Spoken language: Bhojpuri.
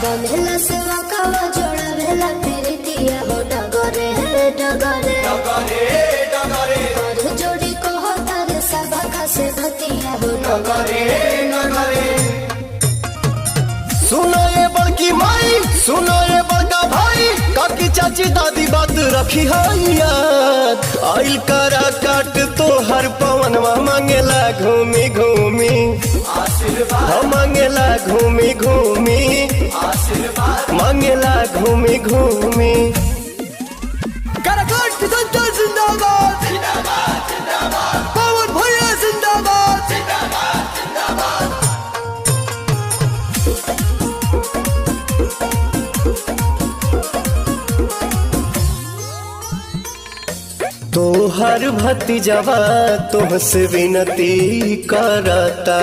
बंधेला सेवा कावा जोड़ा भेला तेरे दिया हो डगरे डगरे और जोड़ी को होता रे सभा का से भतिया हो डगरे सुनो ये बड़की माई, सुनो ये बड़का भाई, काकी चाची दादी बात रखी है याद। आइल करा काट तो हर पवनवा मांगेला घूमी घूमी आशीर्वाद, मांगेला घूमी घूमी आशीर्वाद, मांगेला घूमी घूमी। कराकाट की जनता जिंदाबाद, पवन भैया जिंदाबाद। तो हर भतीजवा तुमसे विनती करता